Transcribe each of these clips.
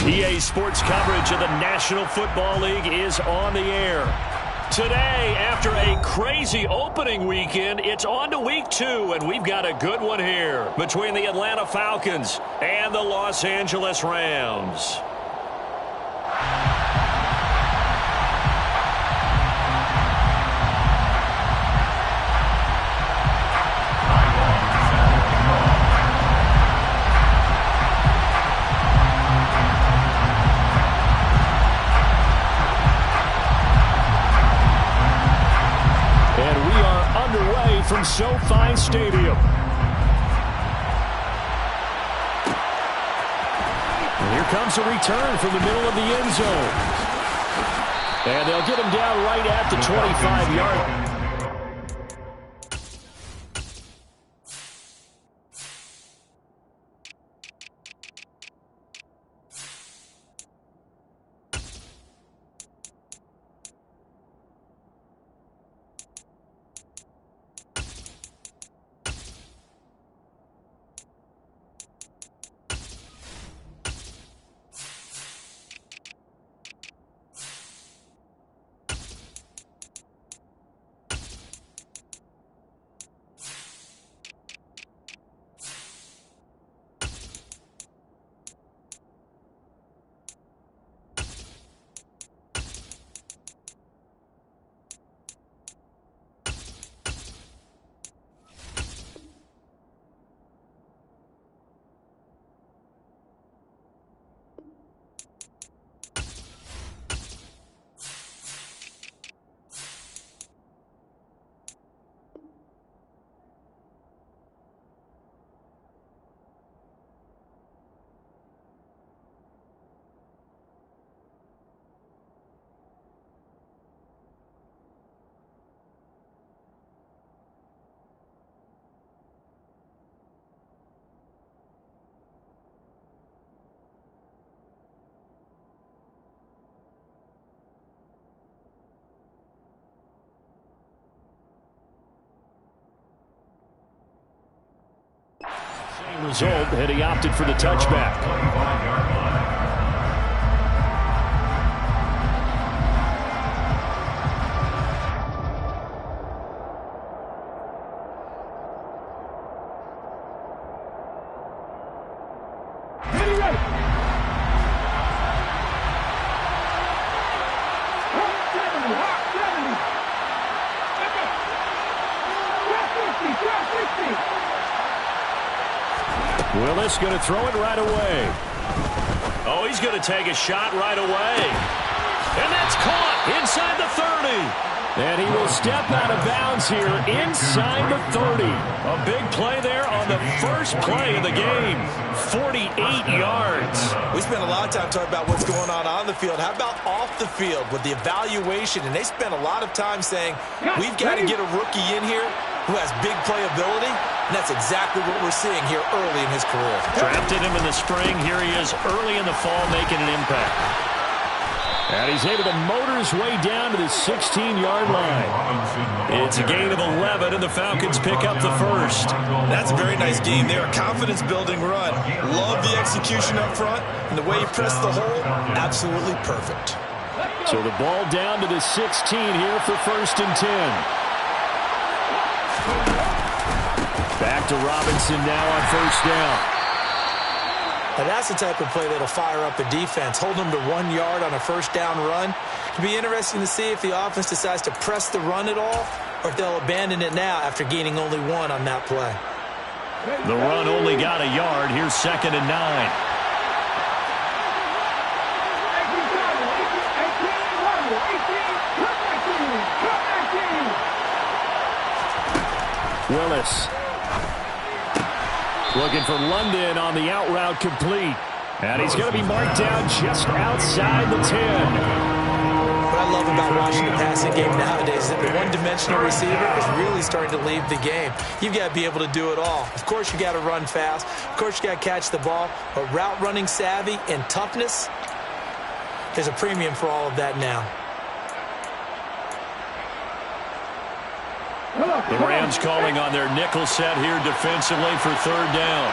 EA Sports coverage of the National Football League is on the air. Today, after a crazy opening weekend, it's on to week 2, and we've got a good one here between the Atlanta Falcons and the Los Angeles Rams. From SoFi Stadium. And here comes a return from the middle of the end zone. And they'll get him down right at the 25-yard. Result, and he opted for the touchback. Willis going to throw it right away. Oh, he's going to take a shot right away. And that's caught inside the 30. And he will step out of bounds here inside the 30. A big play there on the first play of the game. 48 yards. We spent a lot of time talking about what's going on the field. How about off the field with the evaluation? And they spent a lot of time saying, we've got to get a rookie in here who has big playability, and that's exactly what we're seeing here early in his career. Drafted him in the spring. Here he is early in the fall making an impact. And he's able to motor his way down to the 16-yard line. It's a gain of 11, and the Falcons pick up the first. That's a very nice game there. A confidence-building run. Love the execution up front, and the way he pressed the hole, absolutely perfect. So the ball down to the 16 here for 1st and 10. Back to Robinson now on 1st down. Now that's the type of play that'll fire up a defense. Hold them to 1 yard on a 1st down run. It'll be interesting to see if the offense decides to press the run at all or if they'll abandon it now after gaining only 1 on that play. The run only got a yard. Here's 2nd and 9. Willis. Looking for London on the out route complete. And he's going to be marked down just outside the 10. What I love about watching the passing game nowadays is that the one-dimensional receiver is really starting to leave the game. You've got to be able to do it all. Of course, you got to run fast. Of course, you got to catch the ball. But route running savvy and toughness, there's a premium for all of that now. The Rams calling on their nickel set here defensively for 3rd down.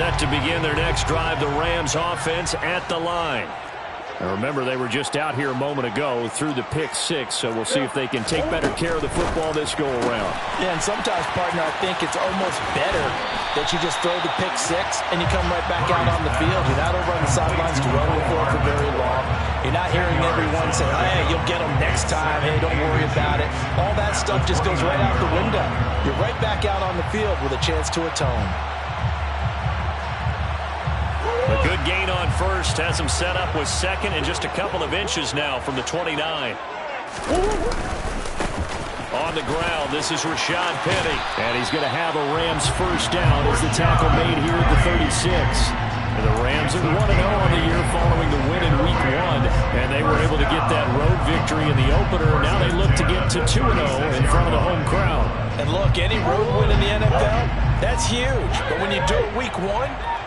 set to begin their next drive, the Rams offense at the line. Now remember, they were just out here a moment ago through the pick six, so we'll see if they can take better care of the football this go-around. Yeah, and sometimes, partner, I think it's almost better that you just throw the pick six and you come right back out on the field. You're not over on the sidelines dwelling for it for very long. You're not hearing everyone say, hey, you'll get them next time. Hey, don't worry about it. All that stuff just goes right out the window. You're right back out on the field with a chance to atone. A good gain on first has him set up with second and just a couple of inches now from the 29. On the ground, this is Rashad Penny. And he's going to have a Rams first down as the tackle made here at the 36. And the Rams are 1-0 on the year following the win in Week 1. And they were able to get that road victory in the opener. Now they look to get to 2-0 in front of the home crowd. And look, any road win in the NFL, that's huge. But when you do it Week 1,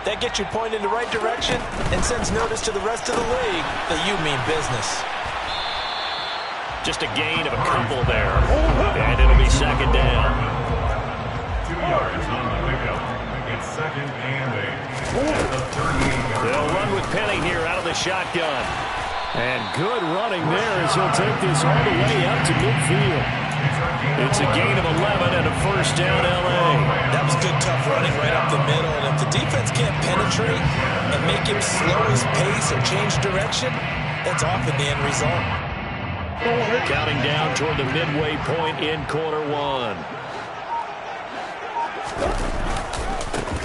that gets you pointed in the right direction and sends notice to the rest of the league that you mean business. Just a gain of a couple there. And it'll be second down. 2 yards on the pickup. It's second and 8 at the 38-yard. They'll run with Penny here out of the shotgun. And good running there as he'll take this all the way up to midfield. It's a gain of 11 and a first down, L.A. That was good, tough running right up the middle. And if the defense can't penetrate and make him slow his pace or change direction, that's often the end result. Counting down toward the midway point in quarter one.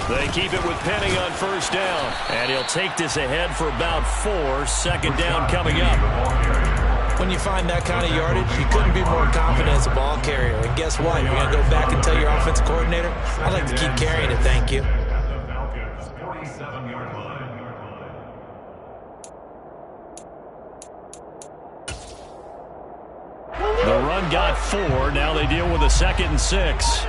They keep it with Penny on first down. And he'll take this ahead for about 4. Second down coming up. When you find that kind of yardage, you couldn't be more confident as a ball carrier. And guess what? You're going to go back and tell your offensive coordinator, I'd like to keep carrying it, thank you. The run got 4. Now they deal with a 2nd and 6.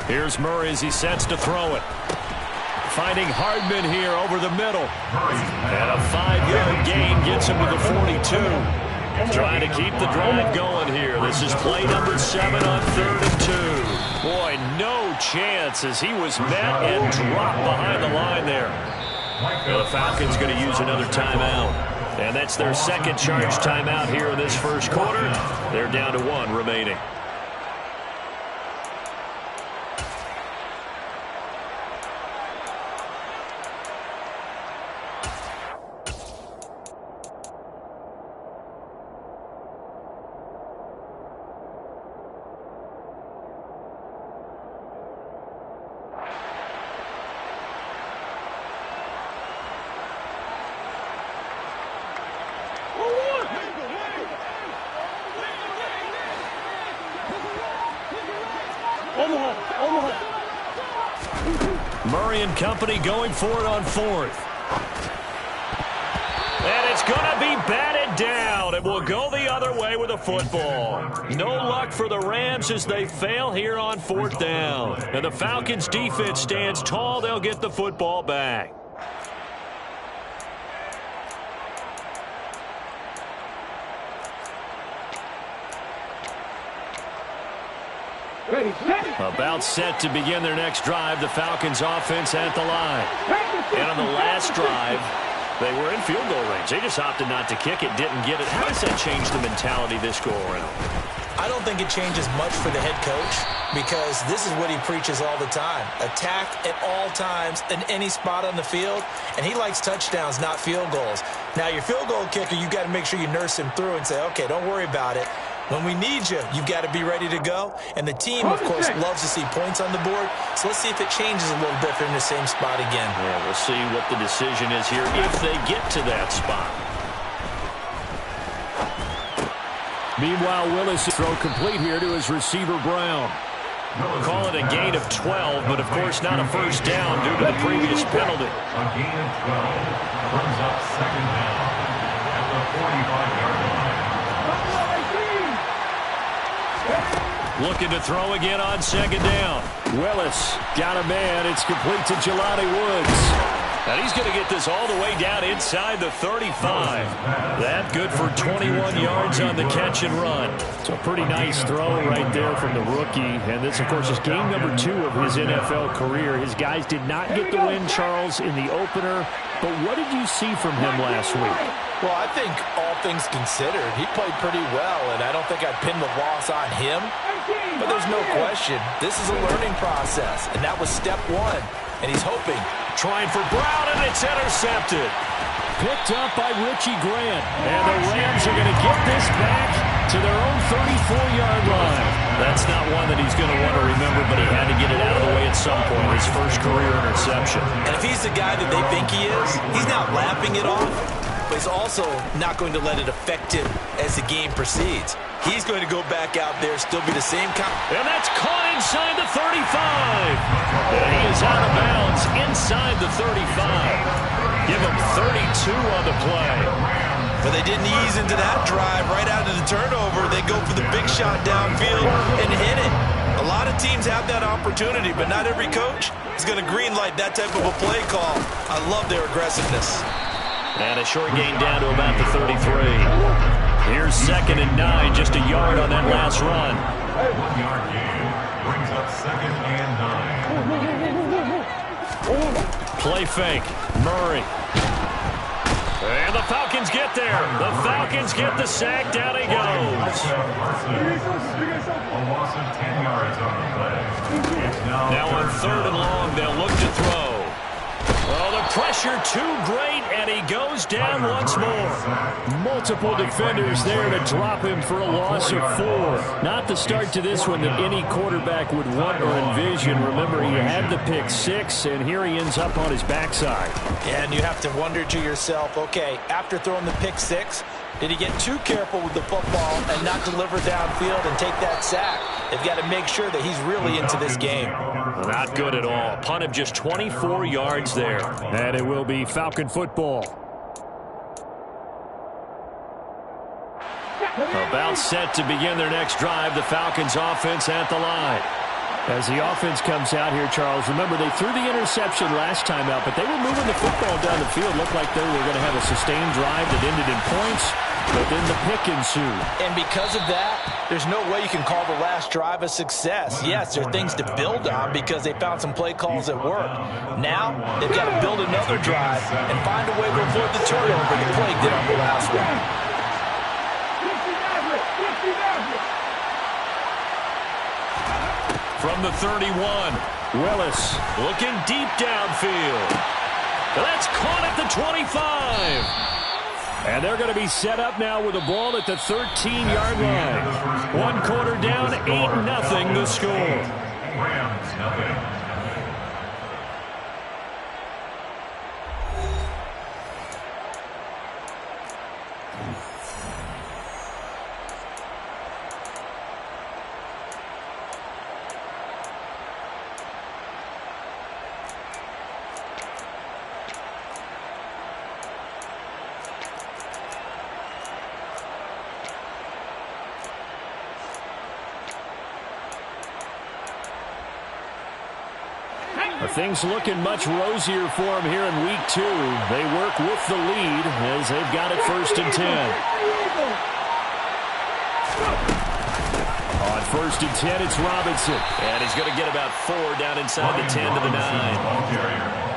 Here's Murray as he sets to throw it. Finding Hardman here over the middle. And a 5-yard gain gets him to the 42. Trying to keep the drive going here. This is play number 7 on 3rd and 2. Boy, no chance as he was met and dropped behind the line there. Well, the Falcons going to use another timeout. And that's their second charge timeout here in this first quarter. They're down to 1 remaining. Murray and company going for it on 4th. And it's going to be batted down. It will go the other way with a football. No luck for the Rams as they fail here on 4th down. And the Falcons defense stands tall. They'll get the football back. About set to begin their next drive, the Falcons offense at the line. And on the last drive, they were in field goal range. They just opted not to kick it, didn't get it. How does that change the mentality this go around? I don't think it changes much for the head coach because this is what he preaches all the time. Attack at all times in any spot on the field, and he likes touchdowns, not field goals. Now, your field goal kicker, you've got to make sure you nurse him through and say, okay, don't worry about it. When we need you, you've got to be ready to go. And the team, of course, loves to see points on the board. So let's see if it changes a little bit if they're in the same spot again. Yeah, we'll see what the decision is here if they get to that spot. Meanwhile, Willis throw complete here to his receiver, Brown. Call it a gain of 12, but of course not a first down due to the previous penalty. A gain of 12 brings up second down at the 45-yard line. Looking to throw again on second down. Willis got a man. It's complete to Jelani Woods. And he's going to get this all the way down inside the 35. That good for 21 yards on the catch and run. So a pretty nice throw right there from the rookie. And this, of course, is game number 2 of his NFL career. His guys did not get the win, Charles, in the opener. But what did you see from him last week? Well, I think all things considered, he played pretty well, and I don't think I'd pin the loss on him. But there's no question, this is a learning process, and that was step 1. And he's hoping. Trying for Brown, and it's intercepted. Picked up by Richie Grant. And the Rams are going to get this back to their own 34-yard line. That's not one that he's going to want to remember, but he had to get it out of the way at some point. His first career interception. And if he's the guy that they think he is, he's not lapping it off, but he's also not going to let it affect him as the game proceeds. He's going to go back out there, still be the same kind. And that's caught inside the 35. And he is out of bounds inside the 35. Give him 32 on the play. But they didn't ease into that drive right out of the turnover. They go for the big shot downfield and hit it. A lot of teams have that opportunity, but not every coach is going to green light that type of a play call. I love their aggressiveness. And a short gain down to about the 33. Here's 2nd and 9, just a yard on that last run. 1-yard gain brings up 2nd and 9. Play fake. Murray. And the Falcons get there. The Falcons get the sack. Down he goes. A loss of 10 yards on the play. It's now on 3rd and long, they'll look to throw. Oh, the pressure too great, and he goes down once more. Multiple defenders there to drop him for a loss of 4. Not the start to this one that any quarterback would want or envision. Remember, he had the pick 6, and here he ends up on his backside. Yeah, and you have to wonder to yourself, okay, after throwing the pick 6, did he get too careful with the football and not deliver downfield and take that sack? They've got to make sure that he's really into this game. Not good at all. Punt of just 24 yards there. And it will be Falcon football. About set to begin their next drive. The Falcons offense at the line. As the offense comes out here, Charles, remember they threw the interception last time out, but they were moving the football down the field. Looked like they were going to have a sustained drive that ended in points, but then the pick ensued. And because of that, there's no way you can call the last drive a success. Yes, there are things to build on because they found some play calls that worked. Now, they've got to build another drive and find a way to avoid the turnover the Plague did on the last one. From the 31, Willis looking deep downfield. That's caught at the 25. And they're going to be set up now with a ball at the 13-yard line. 1 quarter down, 8-0 the score. Rams, nothing. Things looking much rosier for them here in week 2. They work with the lead as they've got it 1st and 10. On 1st and 10, it's Robinson. And he's going to get about 4 down inside the 10 to the 9.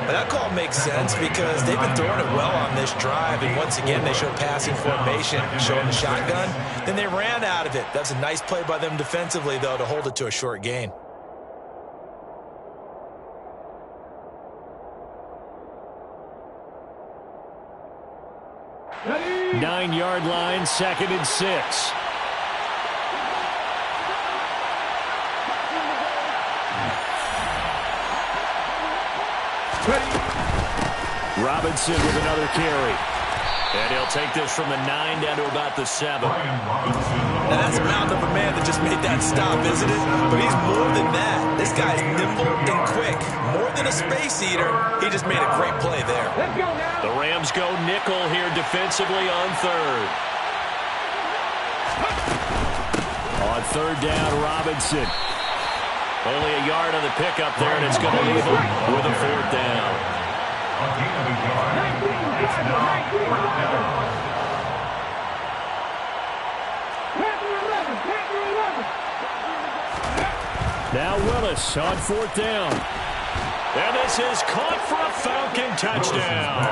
That call makes sense because they've been throwing it well on this drive, and once again they show passing formation, showing the shotgun. Then they ran out of it. That's a nice play by them defensively, though, to hold it to a short gain. 9-yard line, 2nd and 6. Robinson with another carry. And he'll take this from the 9 down to about the 7. Now that's a mouth of a man that just made that stop, isn't it? But he's more than that. This guy's nimble and quick. More than a space eater, he just made a great play there. The Rams go nickel here defensively on 3rd. On 3rd down, Robinson. Only a yard on the pickup there, and it's going to leave him with a 4th down. Now Willis on 4th down. And this is caught for a Falcon touchdown.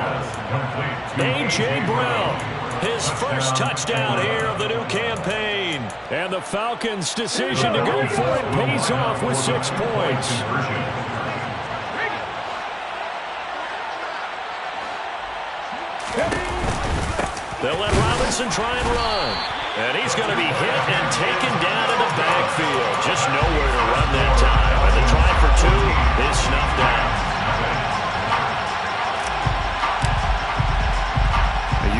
A.J. Brown, his first touchdown here of the new campaign. And the Falcons' decision to go for it pays off with 6 points. They'll let Robinson try and run. And he's going to be hit and taken down in the backfield. Just nowhere to run that time. And the try for 2 is snuffed out.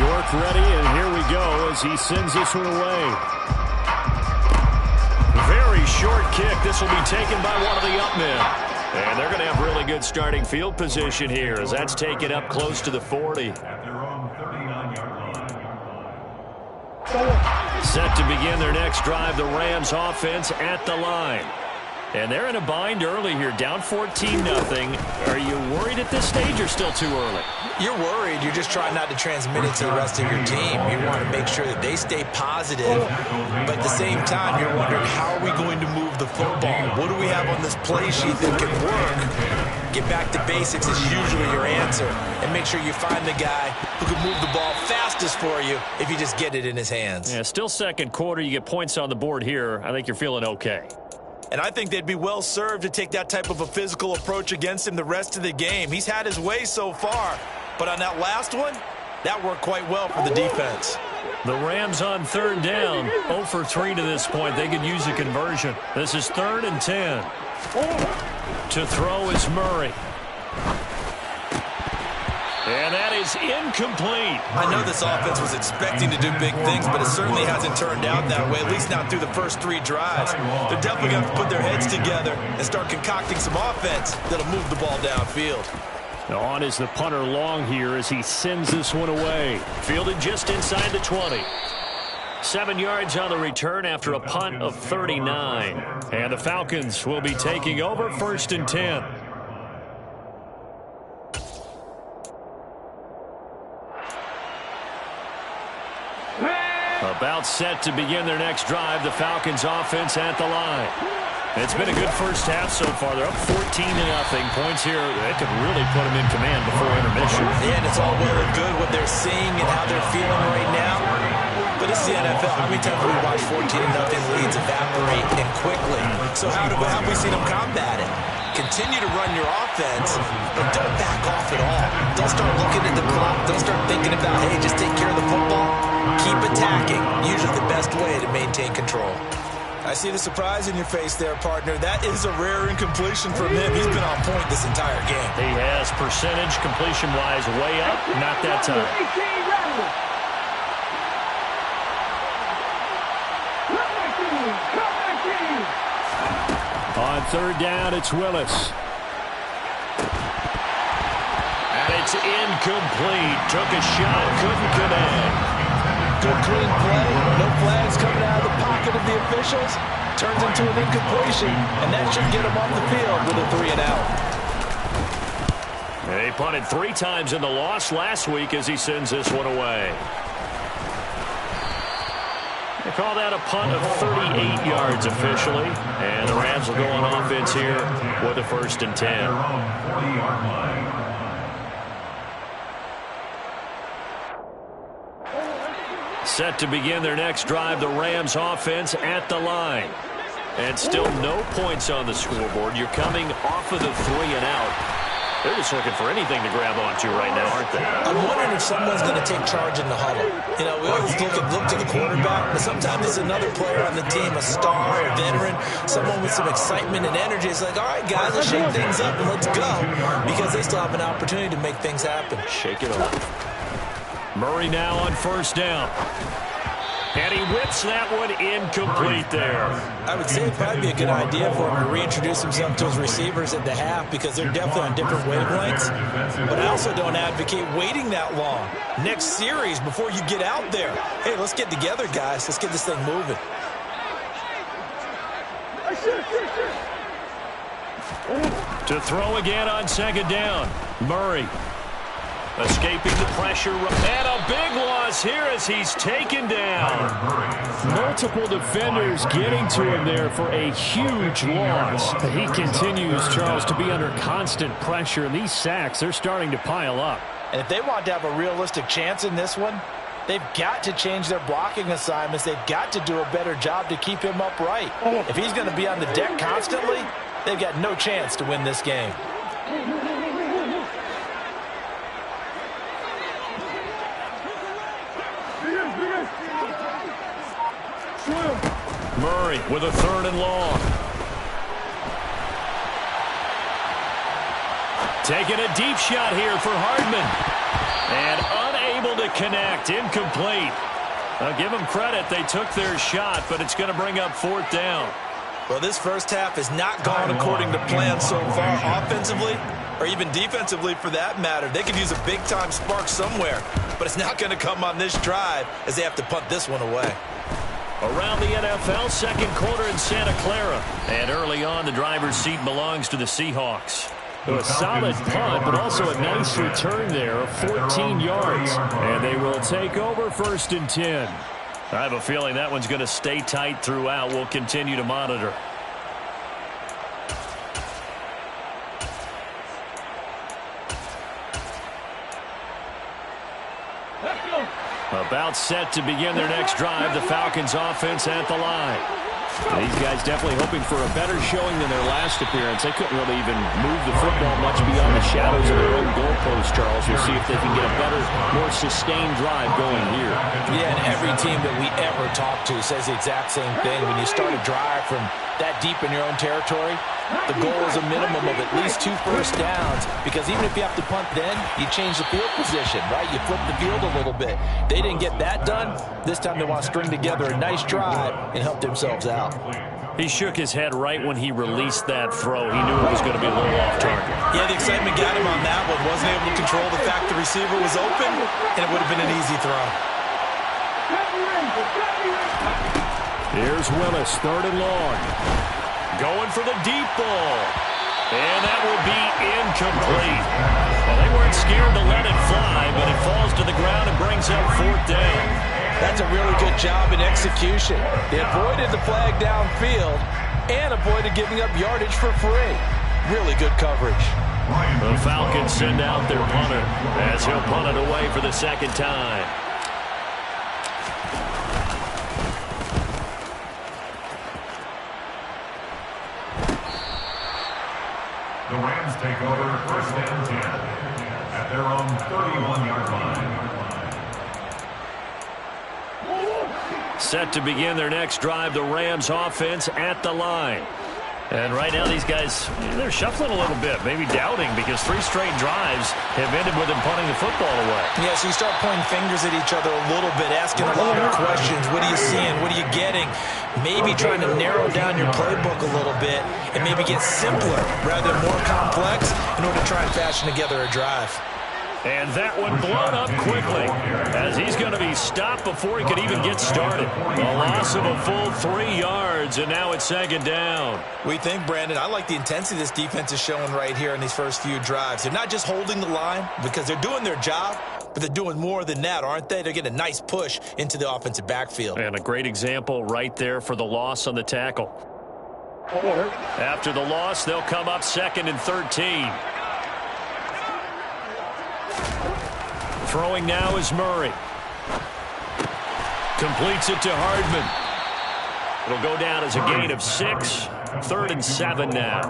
York ready, and here we go as he sends this one away. Very short kick. This will be taken by one of the up men. And they're going to have really good starting field position here as that's taken up close to the 40. Set to begin their next drive, the Rams offense at the line. And they're in a bind early here, down 14-0. Are you worried at this stage or still too early? You're worried. You're just trying not to transmit it to the rest of your team. You want to make sure that they stay positive. But at the same time, you're wondering, how are we going to move the football? What do we have on this play sheet that can work? Get back to basics is usually your answer. And make sure you find the guy who can move the ball fastest for you if you just get it in his hands. Yeah, still second quarter. You get points on the board here. I think you're feeling okay. And I think they'd be well served to take that type of a physical approach against him the rest of the game. He's had his way so far. But on that last one, that worked quite well for the defense. The Rams on 3rd down, 0 for 3 to this point. They could use a conversion. This is 3rd and 10. To throw is Murray. And that is incomplete. I know this offense was expecting to do big things, but it certainly hasn't turned out that way, at least not through the first 3 drives. They're definitely going to have to put their heads together and start concocting some offense that'll move the ball downfield. Now on is the punter long here as he sends this one away. Fielded just inside the 20. 7 yards on the return after a punt of 39. And the Falcons will be taking over 1st and 10. About set to begin their next drive, the Falcons offense at the line. It's been a good first half so far. They're up 14-0. Points here that could really put them in command before intermission. Yeah, and it's all well and good what they're seeing and how they're feeling right now. But it's the NFL. How many times have we watched 14-0 leads evaporate and quickly? So how have we seen them combat it? Continue to run your offense, but don't back off at all. Don't start looking at the clock. Don't start thinking about, hey, just take care of the football. Keep attacking. Usually the best way to maintain control. I see the surprise in your face there, partner. That is a rare incompletion from him. He's been on point this entire game. He has percentage completion-wise way up. Not that time. On 3rd down, it's Willis. And it's incomplete. Took a shot, couldn't connect. Good clean play. No flags coming out of the pocket of the officials. Turns into an incompletion, and that should get him off the field with a 3 and out. They punted 3 times in the loss last week as he sends this one away. They call that a punt of 38 yards officially. And the Rams will go on offense here with a 1st and 10. Set to begin their next drive, the Rams offense at the line. And still no points on the scoreboard. You're coming off of the 3 and out. They're just looking for anything to grab onto right now, aren't they? I'm wondering if someone's going to take charge in the huddle. You know, we always look to the quarterback, but sometimes it's another player on the team, a star, a veteran, someone with some excitement and energy. It's like, all right, guys, let's shake things up and let's go, because they still have an opportunity to make things happen. Shake it up. Murray now on 1st down. And he whips that one incomplete there. I would say it'd probably be a good idea for him to reintroduce himself to his receivers at the half, because they're definitely on different wavelengths. But I also don't advocate waiting that long. Next series, before you get out there, hey, let's get together, guys. Let's get this thing moving. To throw again on 2nd down, Murray. Escaping the pressure. And a big loss here as he's taken down. Multiple defenders getting to him there for a huge loss. He continues, Charles, to be under constant pressure. And these sacks, they're starting to pile up. And if they want to have a realistic chance in this one, they've got to change their blocking assignments. They've got to do a better job to keep him upright. If he's going to be on the deck constantly, they've got no chance to win this game. Murray with a 3rd and long. Taking a deep shot here for Hardman. And unable to connect. Incomplete. I'll give them credit. They took their shot, but it's going to bring up 4th down. Well, this first half has not gone according to plan so far offensively or even defensively for that matter. They could use a big-time spark somewhere, but it's not going to come on this drive as they have to punt this one away. Around the NFL, second quarter in Santa Clara. And early on, the driver's seat belongs to the Seahawks. A solid punt, but also a nice return there of 14 yards. And they will take over 1st and 10. I have a feeling that one's going to stay tight throughout. We'll continue to monitor. About set to begin their next drive, the Falcons offense at the line. These guys definitely hoping for a better showing than their last appearance. They couldn't really even move the football much beyond the shadows of their own goalpost, Charles. We'll see if they can get a better, more sustained drive going here. Yeah, and every team that we ever talk to says the exact same thing. When you start a drive from that deep in your own territory, the goal is a minimum of at least 2 first downs, because even if you have to punt then, you change the field position, right? You flip the field a little bit. They didn't get that done. This time they want to string together a nice drive and help themselves out. He shook his head right when he released that throw. He knew it was going to be a little off target. Yeah, the excitement got him on that one. Wasn't able to control the fact the receiver was open, and it would have been an easy throw. Here's Willis, 3rd and long. Going for the deep ball. And that will be incomplete. Well, they weren't scared to let it fly, but it falls to the ground and brings up 4th down. That's a really good job in execution. They avoided the flag downfield and avoided giving up yardage for free. Really good coverage. The Falcons send out their punter as he'll punt it away for the 2nd time. The Rams take over 1st and 10 at their own 31-yard line. Set to begin their next drive, the Rams offense at the line. And right now these guys, they're shuffling a little bit, maybe doubting, because 3 straight drives have ended with them punting the football away. Yeah, so you start pointing fingers at each other a little bit, asking a lot of questions. What are you seeing? What are you getting? Maybe trying to narrow down your playbook a little bit and maybe get simpler rather than more complex in order to try and fashion together a drive. And that one blown up quickly as he's going to be stopped before he could even get started. A loss of a full 3 yards, and now it's 2nd down. We think, Brandon, I like the intensity this defense is showing right here in these first few drives. They're not just holding the line because they're doing their job, but they're doing more than that, aren't they? They're getting a nice push into the offensive backfield. And a great example right there for the loss on the tackle. After the loss, they'll come up 2nd and 13. Throwing now is Murray. Completes it to Hardman. It'll go down as a gain of 6. 3rd and 7 now.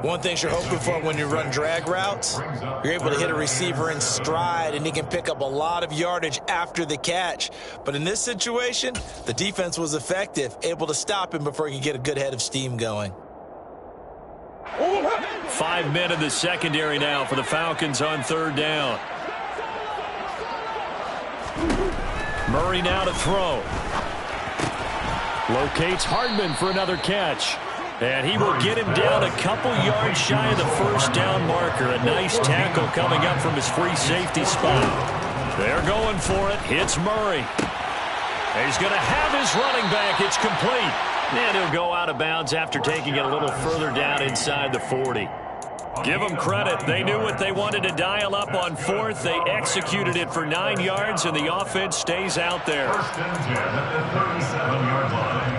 One thing you're hoping for when you run drag routes, you're able to hit a receiver in stride, and he can pick up a lot of yardage after the catch. But in this situation, the defense was effective, able to stop him before he could get a good head of steam going. 5 men in the secondary now for the Falcons on 3rd down. Murray now to throw. Locates Hardman for another catch. And he will get him down a couple yards shy of the 1st down marker. A nice tackle coming up from his free safety spot. They're going for it. Hits Murray. He's going to have his running back. It's complete. And he'll go out of bounds after taking it a little further down inside the 40. Give them credit. They knew what they wanted to dial up on fourth. They executed it for 9 yards, and the offense stays out there. First and 10 at the 37-yard line.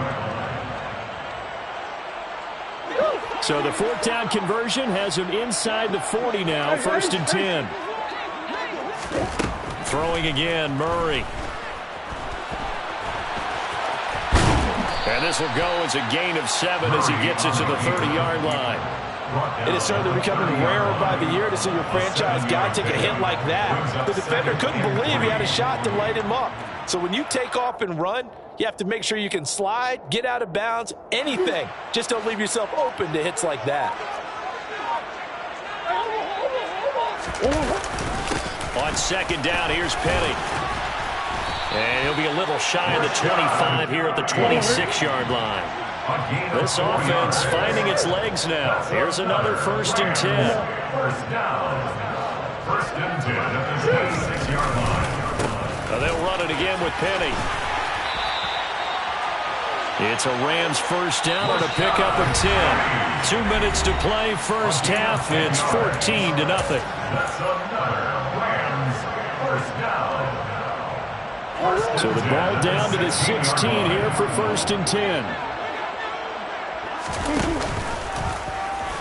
So the fourth down conversion has him inside the 40 now, first and 10. Throwing again, Murray. And this will go as a gain of 7 as he gets it to the 30-yard line. It is certainly becoming rarer by the year to see your franchise guy take a hit like that. The defender couldn't believe he had a shot to light him up. So when you take off and run, you have to make sure you can slide, get out of bounds, anything. Just don't leave yourself open to hits like that. On second down, here's Penny. And he'll be a little shy of the 25 here at the 26-yard line. This offense finding its legs now. Here's another first and 10. First down. First and 10 at the 26-yard line. Now they'll run it again with Penny. It's a Rams first down on a pickup of 10. 2 minutes to play first half. It's 14-0. That's another Rams first down. So the ball down to the 16 here for first and 10.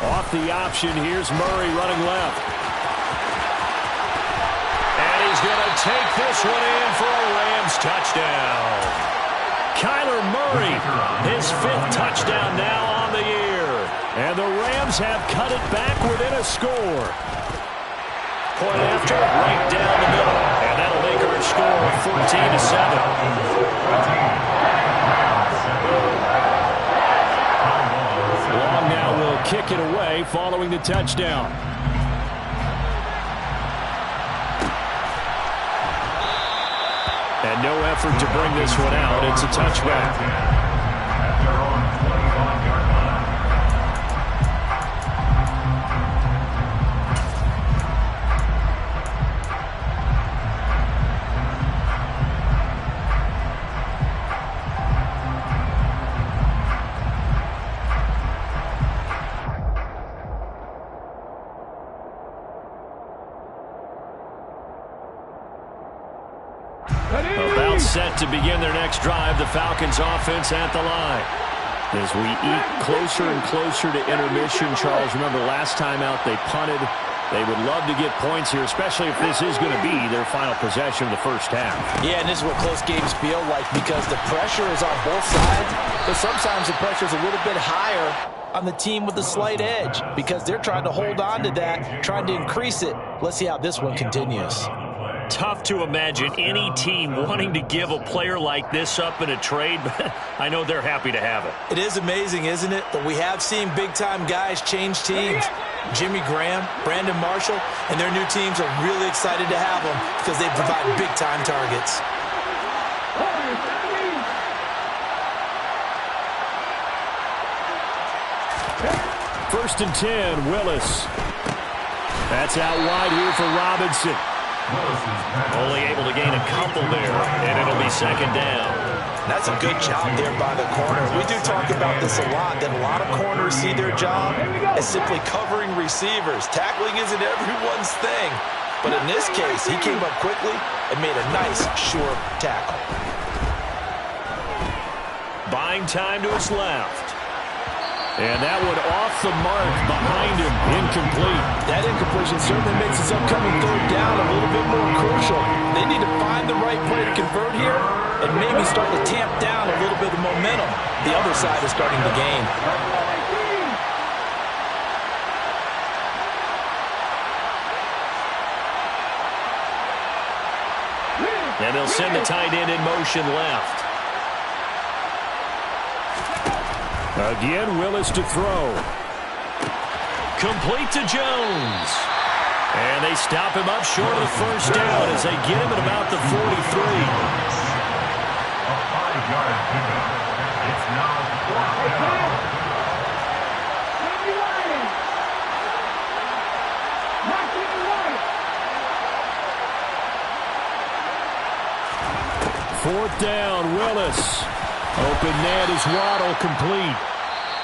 Off the option, here's Murray running left. And he's going to take this one in for a Rams touchdown. Kyler Murray, his 5th touchdown now on the year. And the Rams have cut it back within a score. Point after, right down the middle. And that'll make our score 14-7. Long now will kick it away following the touchdown. And no effort to bring this one out. It's a touchback. At their own 25-yard line. About set to begin their next drive, the Falcons offense at the line. As we eat closer and closer to intermission, Charles, remember last time out they punted. They would love to get points here, especially if this is going to be their final possession of the first half. Yeah, and this is what close games feel like because the pressure is on both sides, but sometimes the pressure is a little bit higher on the team with the slight edge because they're trying to hold on to that, trying to increase it. Let's see how this one continues. Tough to imagine any team wanting to give a player like this up in a trade, but I know they're happy to have it. It is amazing, isn't it? But we have seen big-time guys change teams. Jimmy Graham, Brandon Marshall, and their new teams are really excited to have them because they provide big-time targets. First and 10, Willis. That's out wide here for Robinson. Only able to gain a couple there, and it'll be second down. That's a good job there by the corner. We do talk about this a lot, that a lot of corners see their job as simply covering receivers. Tackling isn't everyone's thing. But in this case, he came up quickly and made a nice, sure tackle. Buying time to his left. And that one off the mark behind him, incomplete. That incompletion certainly makes his upcoming third down a little bit more crucial. They need to find the right play to convert here and maybe start to tamp down a little bit of momentum. The other side is starting to gain. And they'll send the tight end in motion left. Again, Willis to throw. Complete to Jones. And they stop him up short of the first down as they get him at about the 43. A 5-yard pickup. It's now 4th down. Fourth down, Willis. Open net is Waddle, complete.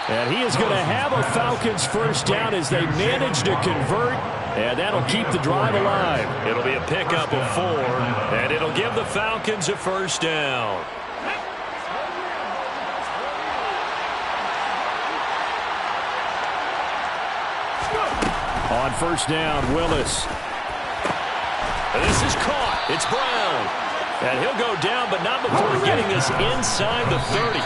And he is going to have a Falcons first down as they manage to convert. And that'll keep the drive alive. It'll be a pickup of 4. And it'll give the Falcons a first down. On first down, Willis. This is caught. It's Brown. And he'll go down, but not before getting this inside the 30.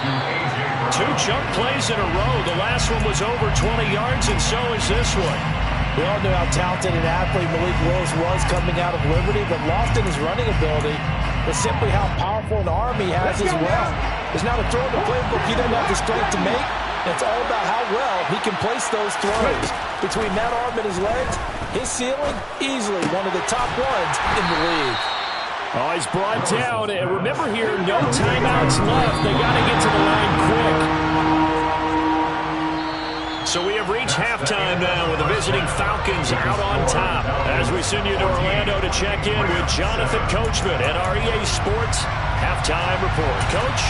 2 chunk plays in a row. The last one was over 20 yards, and so is this one. We all knew how talented an athlete Malik Willis was coming out of Liberty, but lost in his running ability was simply how powerful an arm he has as well. There's not a throw in the playbook he doesn't have the strength to make. It's all about how well he can place those throws. Between that arm and his legs, his ceiling, easily one of the top ones in the league. Oh, he's brought down. And remember here, no timeouts left. They got to get to the line quick. So we have reached halftime now with the visiting Falcons out on top. As we send you to Orlando to check in with Jonathan Coachman at our EA Sports Halftime Report. Coach?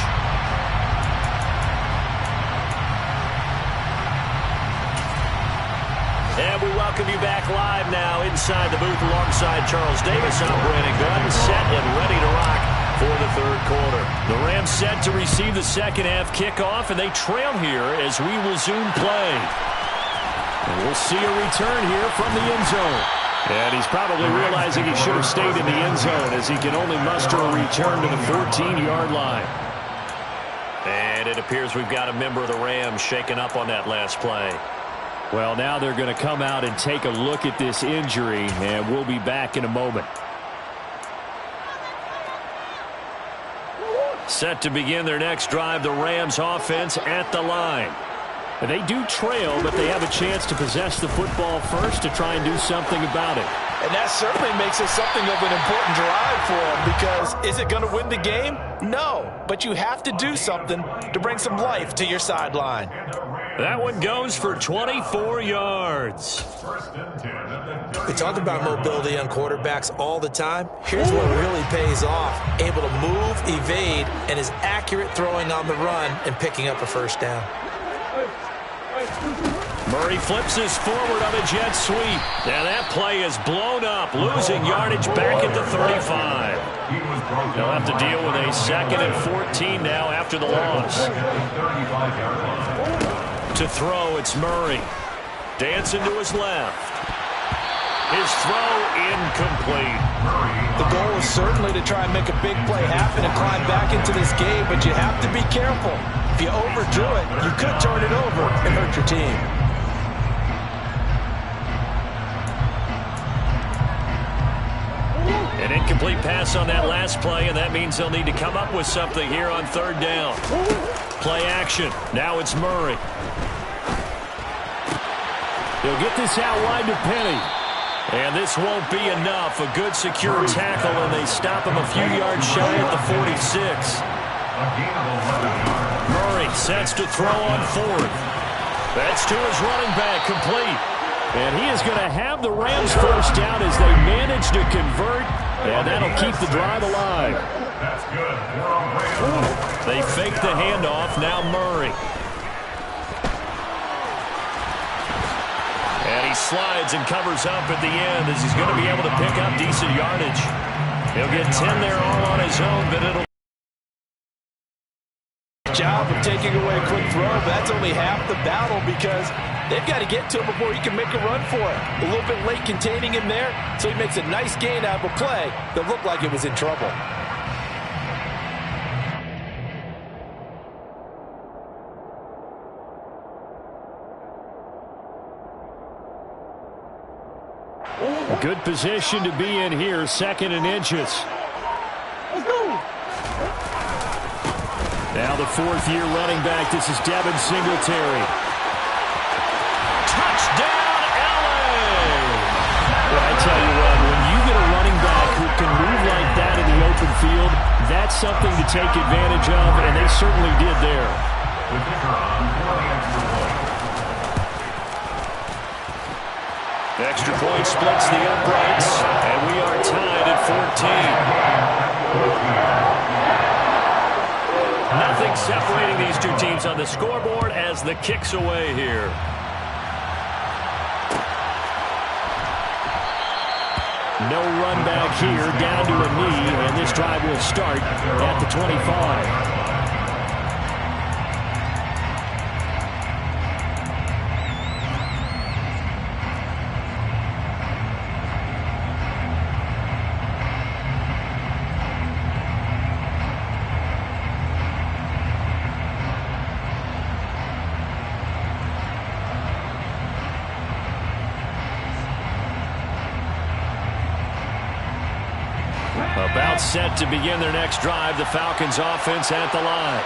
And we welcome you back live now inside the booth alongside Charles Davis. I'm Brandon Gunn, set and ready to rock for the third quarter. The Rams set to receive the second half kickoff, and they trail here as we resume play. And we'll see a return here from the end zone. And he's probably realizing he should have stayed in the end zone as he can only muster a return to the 14-yard line. And it appears we've got a member of the Rams shaken up on that last play. Well, now they're going to come out and take a look at this injury, and we'll be back in a moment. Set to begin their next drive, the Rams offense at the line. They do trail, but they have a chance to possess the football first to try and do something about it. And that certainly makes it something of an important drive for them, because is it going to win the game? No, but you have to do something to bring some life to your sideline. That one goes for 24 yards. We talk about mobility on quarterbacks all the time. Here's what really pays off. Able to move, evade, and is accurate throwing on the run and picking up a first down. Murray flips his forward on a jet sweep. Now that play is blown up, losing yardage back at the 35. They'll have to deal with a 2nd and 14 now after the loss. To throw, it's Murray. Dancing to his left. His throw incomplete. The goal is certainly to try and make a big play happen and climb back into this game, but you have to be careful. If you overdrew it, you could turn it over and hurt your team. An incomplete pass on that last play, and that means they'll need to come up with something here on third down. Play action. Now it's Murray. He'll get this out wide to Penny. And this won't be enough. A good secure tackle, and they stop him a few yards shy at the 46. Murray sets to throw on 4th. That's to his running back, complete. And he is going to have the Rams first down as they manage to convert, and that'll keep the drive alive. That's good. They fake the handoff, now Murray. And he slides and covers up at the end as he's going to be able to pick up decent yardage. He'll get 10 there all on his own, but it'll job of taking away a quick throw, but that's only half the battle, because they've got to get to him before he can make a run for it. A little bit late containing him there, so he makes a nice gain out of a play that looked like it was in trouble. Good position to be in here, 2nd and inches. Now the 4th-year running back, this is Devin Singletary. Touchdown, LA! Well, I tell you what, when you get a running back who can move like that in the open field, that's something to take advantage of, and they certainly did there. The kicker on for the extra point. The extra point splits the uprights, and we are tied at 14. Nothing separating these these two teams on the scoreboard as the kick's away here. No run back here, down to a knee, and this drive will start at the 25. About set to begin their next drive, the Falcons offense at the line.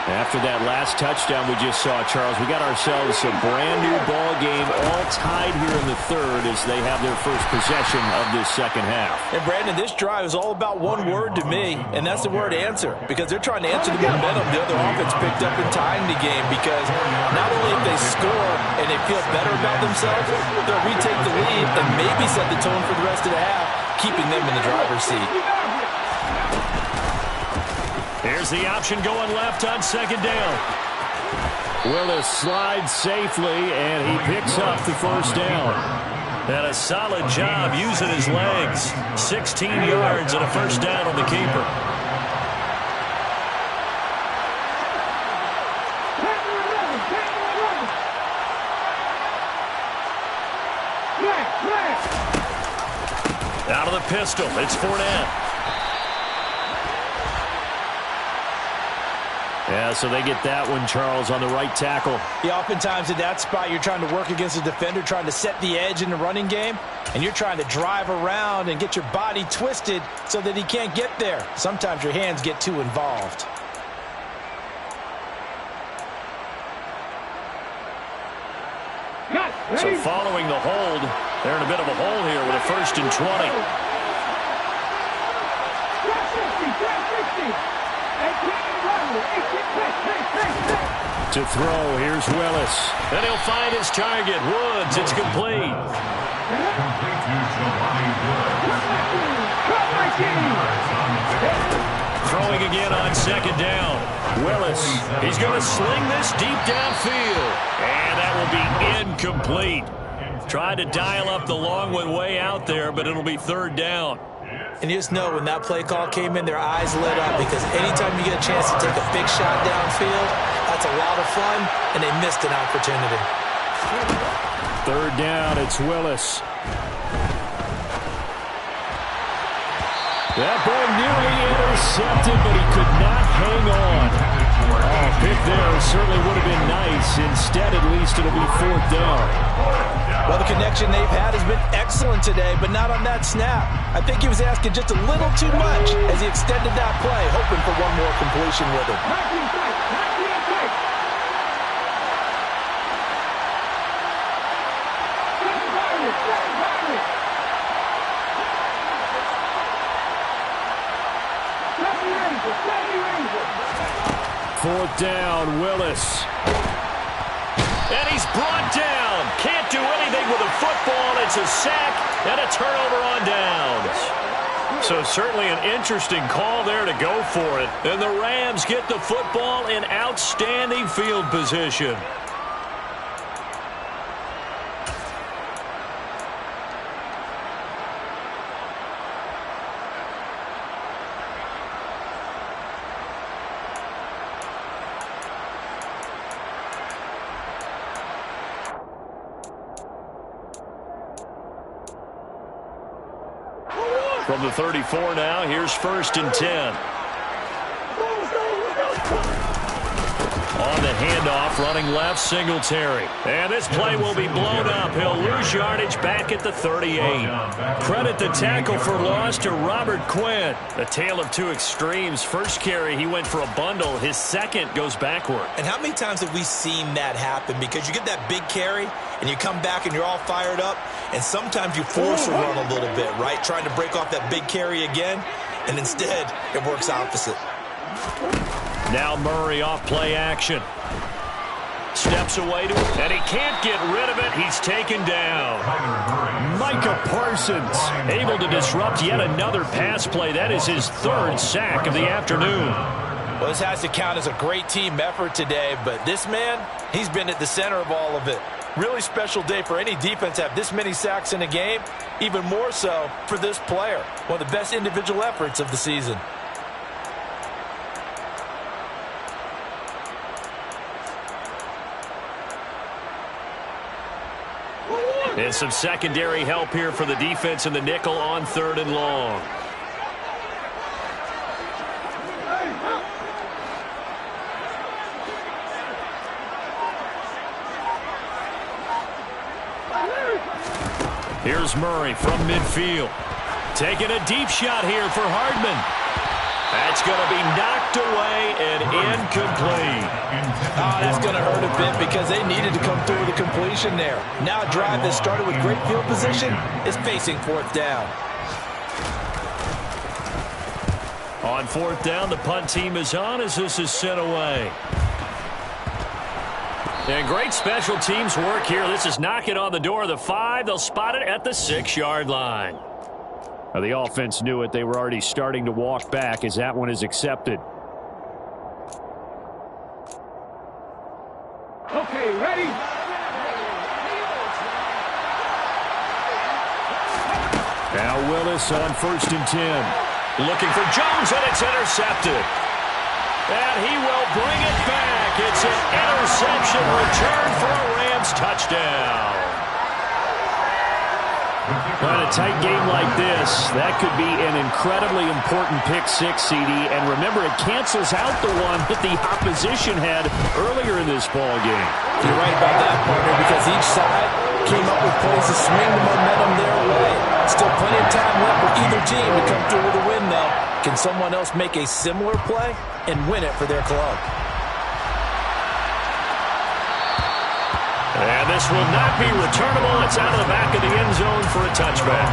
After that last touchdown we just saw, Charles, we got ourselves a brand new ball game, all tied here in the third as they have their first possession of this second half. And Brandon, this drive is all about one word to me, and that's the word answer, because they're trying to answer the momentum the other offense picked up in tying the game, because not only if they score and they feel better about themselves, they'll retake the lead and maybe set the tone for the rest of the half, keeping them in the driver's seat. Here's the option going left on second down. Willis slides safely, and he picks up the first down. And a solid job using his legs. 16 yards and a first down on the keeper. Out of the pistol, it's Fournette. Yeah, so they get that one, Charles, on the right tackle. Yeah, oftentimes in that spot, you're trying to work against a defender, trying to set the edge in the running game, and you're trying to drive around and get your body twisted so that he can't get there. Sometimes your hands get too involved. So following the hold, they're in a bit of a hole here with a 1st and 20. To throw, here's Willis. And he'll find his target, Woods. It's complete. Throwing again on second down. Willis, he's going to sling this deep downfield. And that will be incomplete. Tried to dial up the long one way out there, but it'll be 3rd down. And you just know when that play call came in, their eyes lit up, because anytime you get a chance to take a big shot downfield, that's a lot of fun, and they missed an opportunity. 3rd down, it's Willis. That ball nearly intercepted, but he could not hang on. Oh, pick there certainly would have been nice. Instead, at least, it'll be 4th down. Well, the connection they've had has been excellent today, but not on that snap. I think he was asking just a little too much as he extended that play, hoping for one more completion with him. Fourth down, Willis. And he's brought down. Can't do anything with a football. It's a sack and a turnover on downs. So certainly an interesting call there to go for it. And the Rams get the football in outstanding field position. From the 34 now, here's 1st and 10. On the handoff, running left, Singletary. And this play will be blown up. He'll lose yardage back at the 38. Credit the tackle for loss to Robert Quinn. A tale of two extremes. First carry, he went for a bundle. His second goes backward. And how many times have we seen that happen? Because you get that big carry, and you come back and you're all fired up, and sometimes you force a run a little bit, right? Trying to break off that big carry again, and instead it works opposite. Now Murray off play action. Steps away to it, and he can't get rid of it. He's taken down. Micah Parsons able to disrupt yet another pass play. That is his 3rd sack of the afternoon. Well, this has to count as a great team effort today, but this man, he's been at the center of all of it. Really special day for any defense to have this many sacks in a game, even more so for this player. One of the best individual efforts of the season. And some secondary help here for the defense in the nickel on 3rd and long. Here's Murray from midfield. Taking a deep shot here for Hardman. That's going to be knocked away and incomplete. Oh, that's going to hurt a bit because they needed to come through with a completion there. Now a drive that started with great field position is facing 4th down. On 4th down, the punt team is on as this is sent away. And great special teams work here. This is knocking on the door of the 5. They'll spot it at the 6-yard line. Now, the offense knew it. They were already starting to walk back as that one is accepted. Okay, ready? Now Willis on 1st and 10. Looking for Jones, and it's intercepted. And he will bring it back. It's an interception return for a Rams touchdown. In a tight game like this, that could be an incredibly important pick 6, CD. And remember, it cancels out the one that the opposition had earlier in this ball game. You're right about that, partner, because each side came up with plays to swing the momentum their way. Still plenty of time left for either team to come through with a win, though. Can someone else make a similar play and win it for their club? And this will not be returnable. It's out of the back of the end zone for a touchback.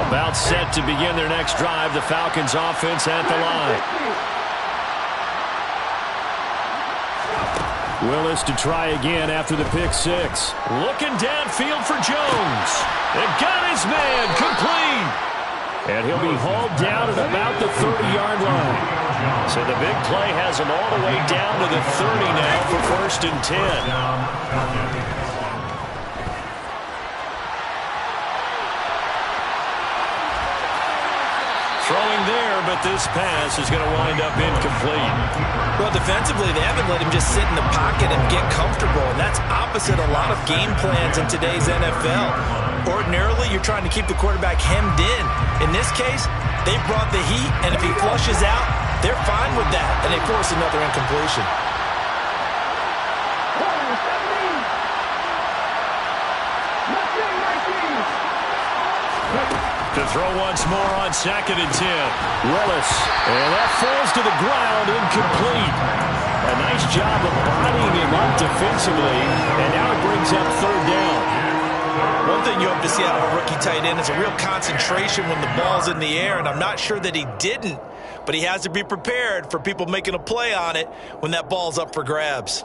About set to begin their next drive. The Falcons offense at the line. Willis to try again after the pick 6. Looking downfield for Jones. They've got his man complete. And he'll be hauled down at about the 30-yard line. So the big play has him all the way down to the 30 now for 1st and 10. Throwing there, but this pass is going to wind up incomplete. Well, defensively, they haven't let him just sit in the pocket and get comfortable, and that's opposite a lot of game plans in today's NFL. Ordinarily, you're trying to keep the quarterback hemmed in. In this case, they brought the heat, and if he flushes out, they're fine with that, and they force another incompletion. To throw once more on 2nd and 10. Willis. And that falls to the ground, incomplete. A nice job of bodying him up defensively. And now it brings up 3rd down. One thing you hope to see out of a rookie tight end is a real concentration when the ball's in the air. And I'm not sure that he didn't. But he has to be prepared for people making a play on it when that ball's up for grabs.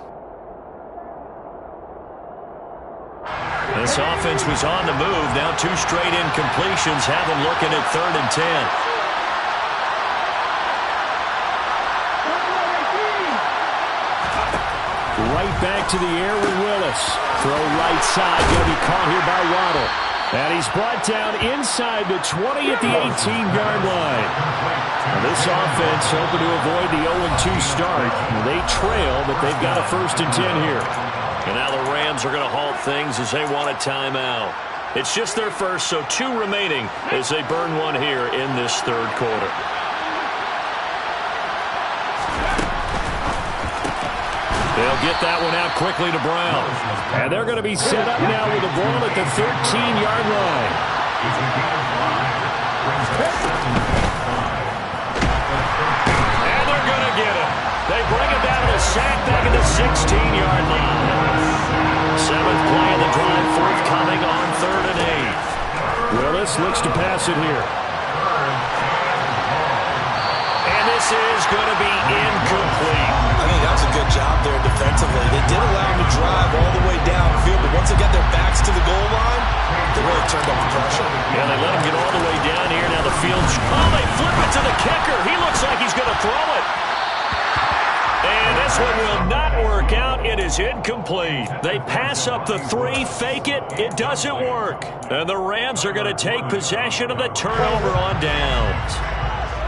This offense was on the move. Now 2 straight incompletions have them looking at 3rd and 10. Right back to the air with Willis. Throw right side. Going to be caught here by Waddle. And he's brought down inside the 20 at the 18-yard line. Now this offense hoping to avoid the 0-2 start. They trail, but they've got a 1st and 10 here. And now the Rams are going to halt things as they want a timeout. It's just their first, so 2 remaining as they burn one here in this 3rd quarter. They'll get that one out quickly to Brown. And they're going to be set up now with the ball at the 13-yard line. And they're going to get it. They bring it down to the sack back at the 16-yard line. 7th play of the drive forthcoming on 3rd and 8. Willis looks to pass it here. And this this is going to be incomplete. I think that was a good job there defensively. They did allow him to drive all the way downfield, but once they got their backs to the goal line, they really turned up the pressure. Yeah, they let him get all the way down here. Now the field. Oh, they flip it to the kicker. He looks like he's going to throw it. And this one will not work out. It is incomplete. They pass up the 3, fake it. It doesn't work. And the Rams are going to take possession of the turnover on downs.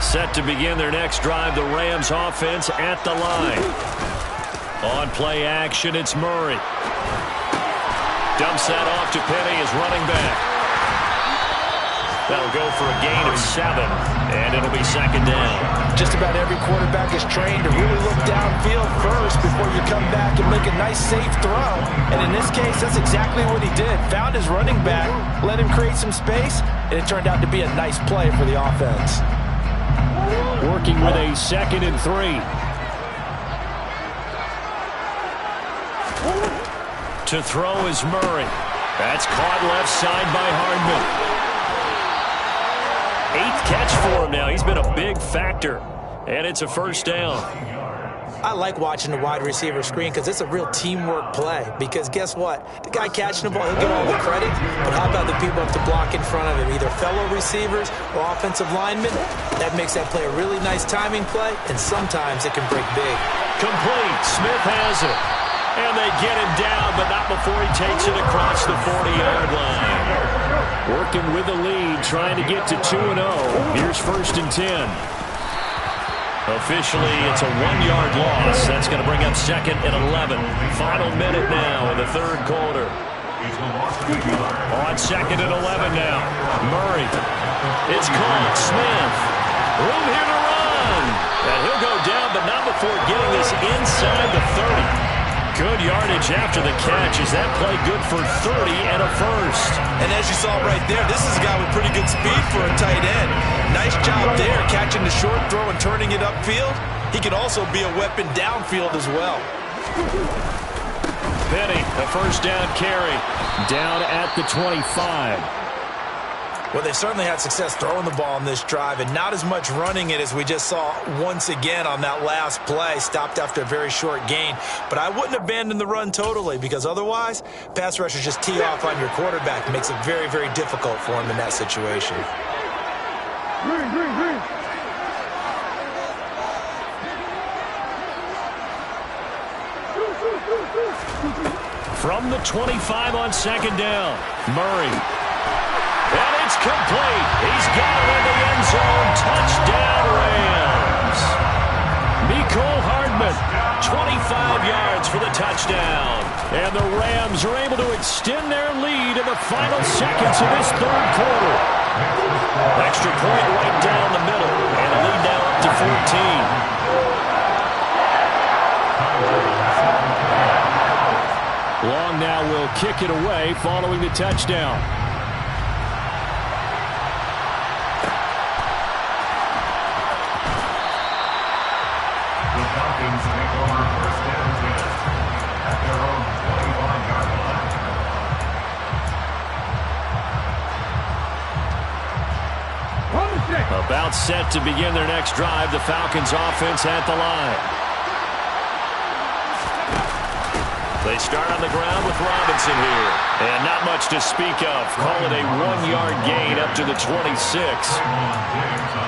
Set to begin their next drive, the Rams offense at the line. On play action, it's Murray. Dumps that off to Penny as running back. That'll go for a gain of 7, and it'll be second down. Just about every quarterback is trained to really look downfield first before you come back and make a nice, safe throw. And in this case, that's exactly what he did. Found his running back, let him create some space, and it turned out to be a nice play for the offense. Working with a 2nd and 3. To throw is Murray. That's caught left side by Hardman. 8th catch for him now. He's been a big factor. And it's a first down. I like watching the wide receiver screen because it's a real teamwork play. Because guess what? The guy catching the ball, he'll get all the credit. But how about the people up to block in front of him? Either fellow receivers or offensive linemen. That makes that play a really nice timing play. And sometimes it can break big. Complete. Smith has it. And they get him down, but not before he takes it across the 40-yard line. Working with the lead, trying to get to 2-0. Here's 1st and 10. Officially, it's a 1-yard loss. That's going to bring up 2nd and 11. Final minute now in the 3rd quarter. On 2nd and 11 now. Murray. It's caught. Smith. Room here to run. And he'll go down, but not before getting this inside the 30. Good yardage after the catch. Is that play good for 30 and a first? And as you saw right there, this is a guy with pretty good speed for a tight end. Nice job there, catching the short throw and turning it upfield. He can also be a weapon downfield as well. Penny, a first down carry. Down at the 25. Well, they certainly had success throwing the ball on this drive and not as much running it as we just saw once again on that last play. Stopped after a very short gain. But I wouldn't abandon the run totally because otherwise, pass rushers just tee off on your quarterback. It makes it very, very difficult for him in that situation. From the 25 on 2nd down, Murray. And it's complete. He's got it in the end zone. Touchdown, Rams. Mecole Hardman, 25 yards for the touchdown. And the Rams are able to extend their lead in the final seconds of this 3rd quarter. Extra point right down the middle. And the lead now up to 14. Long now will kick it away following the touchdown. About set to begin their next drive, the Falcons offense at the line. They start on the ground with Robinson here. And not much to speak of. Call it a 1-yard gain up to the 26.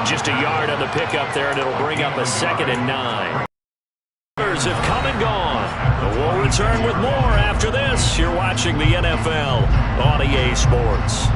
Just a yard on the pickup there, and it'll bring up a 2nd and 9. Have come and gone. We'll return with more after this. You're watching the NFL on EA Sports.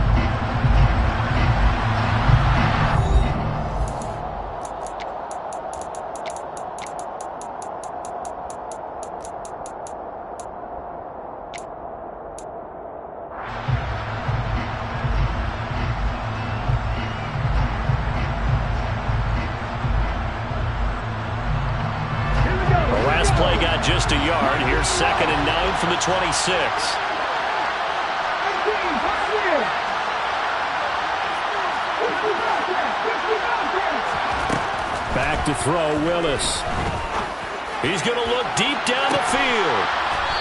Just a yard. Here's 2nd and 9 from the 26. Back to throw, Willis. He's going to look deep down the field.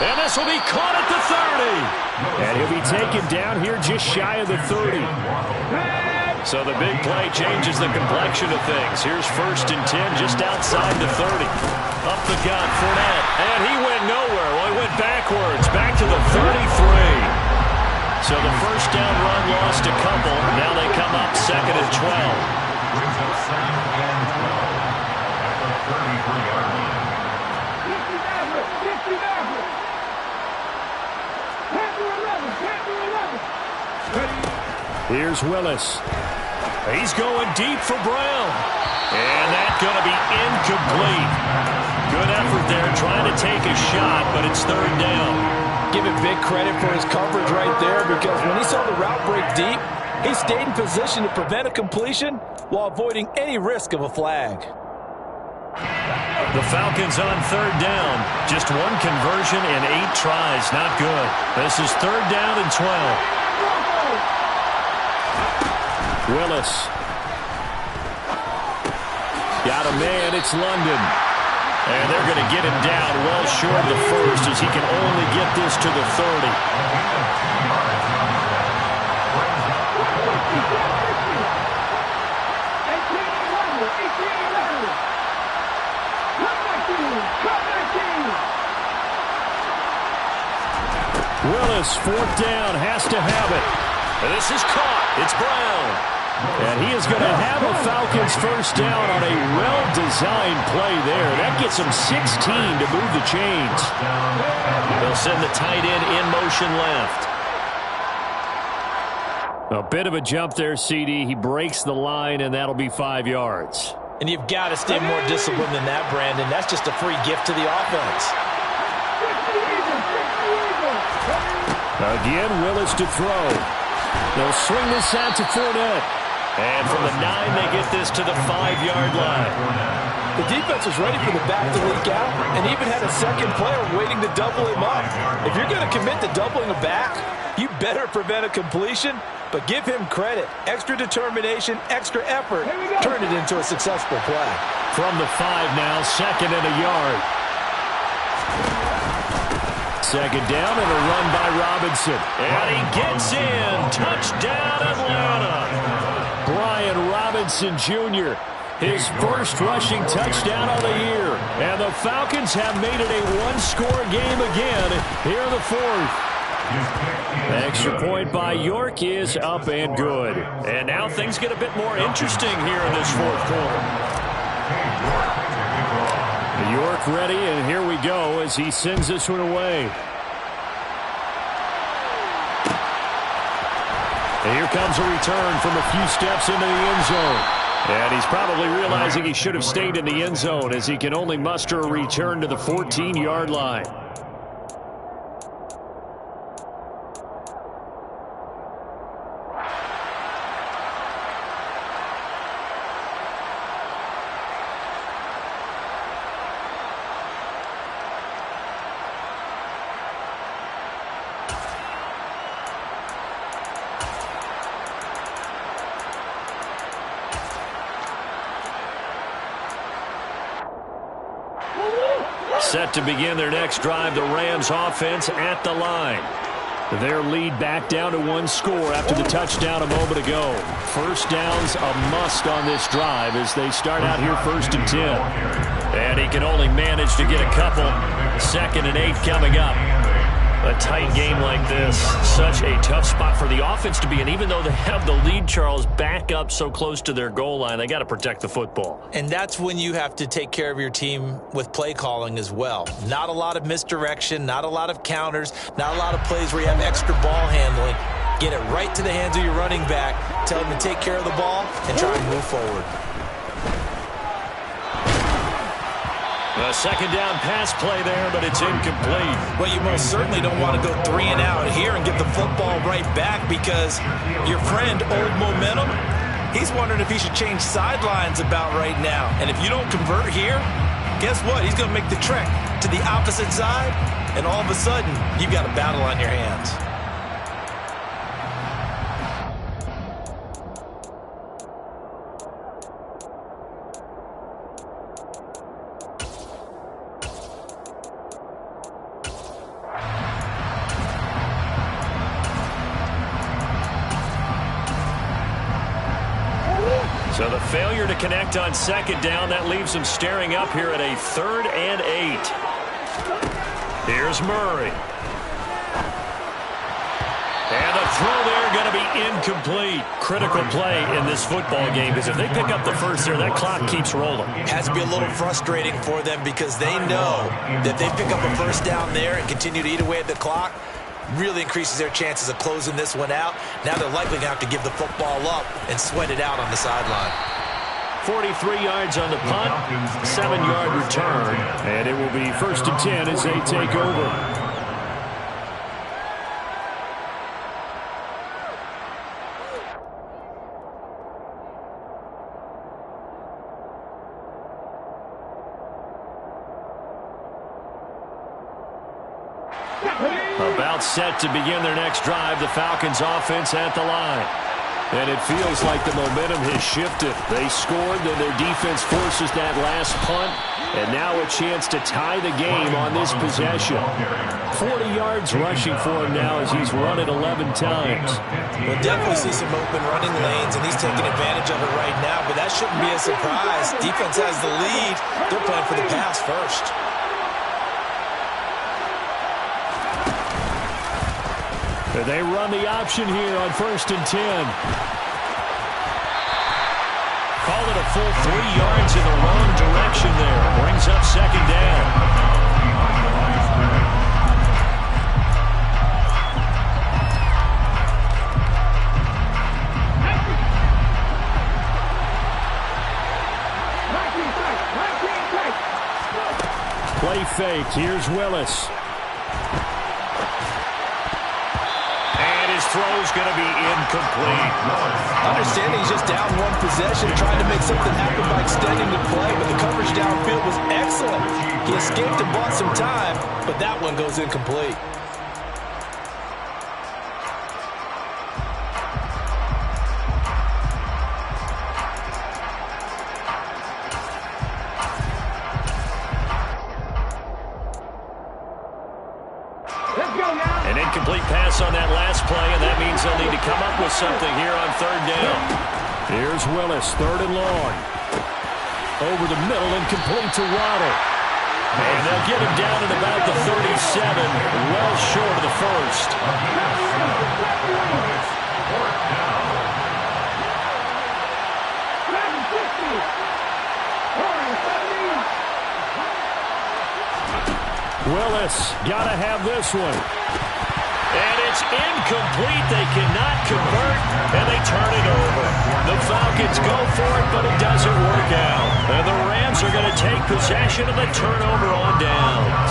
And this will be caught at the 30. And he'll be taken down here just shy of the 30. So the big play changes the complexion of things. Here's 1st and 10 just outside the 30. Up the gut, Fournette. And he went nowhere. Well, he went backwards, back to the 33. So the first down run lost a couple. Now they come up 2nd and 12. Brings up 2nd and 12 at the 33-yard line. Here's Willis. He's going deep for Brown. And that's going to be incomplete. Good effort there trying to take a shot, but it's 3rd down. Give him big credit for his coverage right there, because when he saw the route break deep, he stayed in position to prevent a completion while avoiding any risk of a flag. The Falcons on 3rd down. Just one conversion and 8 tries. Not good. This is 3rd down and 12. Willis. Got a man. It's London. And they're going to get him down well short of the first, as he can only get this to the 30. Willis, 4th down, has to have it. And this is caught. It's Brown. And he is going to have a Falcons 1st down on a well-designed play there. That gets him 16 to move the chains. They'll send the tight end in motion left. A bit of a jump there, CD. He breaks the line, and that'll be 5 yards. And you've got to stay more disciplined than that, Brandon. That's just a free gift to the offense. Again, Willis to throw. They'll swing this out to Fournette. And from the 9, they get this to the 5-yard line. The defense was ready for the back to leak out and even had a second player waiting to double him up. If you're going to commit to doubling a back, you better prevent a completion, but give him credit. Extra determination, extra effort, turn it into a successful play. From the 5 now, 2nd and a yard. 2nd down and a run by Robinson. And he gets in. Touchdown, Atlanta. Brian Robinson Jr., his first rushing touchdown of the year. And the Falcons have made it a one-score game again here in the 4th. Extra point by York is up and good. And now things get a bit more interesting here in this 4th quarter. York ready, and here we go as he sends this one away. And here comes a return from a few steps into the end zone. And he's probably realizing he should have stayed in the end zone, as he can only muster a return to the 14-yard line. Set to begin their next drive, the Rams offense at the line. Their lead back down to 1 score after the touchdown a moment ago. 1st down's a must on this drive as they start out here 1st and 10. And he can only manage to get a couple. 2nd and 8 coming up. A tight game like this, such a tough spot for the offense to be in. Even though they have the lead, Charles, back up so close to their goal line, they got to protect the football. And that's when you have to take care of your team with play calling as well. Not a lot of misdirection, not a lot of counters, not a lot of plays where you have extra ball handling. Get it right to the hands of your running back, tell him to take care of the ball, and try and move forward. A 2nd down pass play there, but it's incomplete. Well, you most certainly don't want to go 3 and out here and get the football right back, because your friend, Old Momentum, he's wondering if he should change sidelines about right now. And if you don't convert here, guess what? He's going to make the trek to the opposite side, and all of a sudden, you've got a battle on your hands. So the failure to connect on second down, that leaves them staring up here at a 3rd and 8. Here's Murray. And the throw there going to be incomplete. Critical play in this football game, because if they pick up the first there, that clock keeps rolling. It has to be a little frustrating for them, because they know that they pick up a first down there and continue to eat away at the clock, really increases their chances of closing this one out. Now they're likely going to have to give the football up and sweat it out on the sideline. 43 yards on the punt, 7-yard return, and it will be 1st and 10 as they take over. About set to begin their next drive, the Falcons offense at the line. And it feels like the momentum has shifted. They scored, then their defense forces that last punt, and now a chance to tie the game on this possession. 40 yards rushing for him now as he's run it 11 times. We'll definitely see some open running lanes, and he's taking advantage of it right now, but that shouldn't be a surprise. Defense has the lead. They're playing for the pass first. They run the option here on 1st and 10. Call it a full 3 yards in the wrong direction there. Brings up 2nd down. Play fake. Here's Willis. Throw's going to be incomplete. Understanding he's just down one possession, trying to make something happen by extending the play, but the coverage downfield was excellent. He escaped and bought some time, but that one goes incomplete. An incomplete pass on that last play, and that means they'll need to come up with something here on 3rd down. Here's Willis, 3rd and long. Over the middle and complete to Waddle. And they'll get him down at about the 37, well short of the first. Willis, gotta have this one. And it's incomplete. They cannot convert, and they turn it over. The Falcons go for it, but it doesn't work out. And the Rams are going to take possession of the turnover on downs.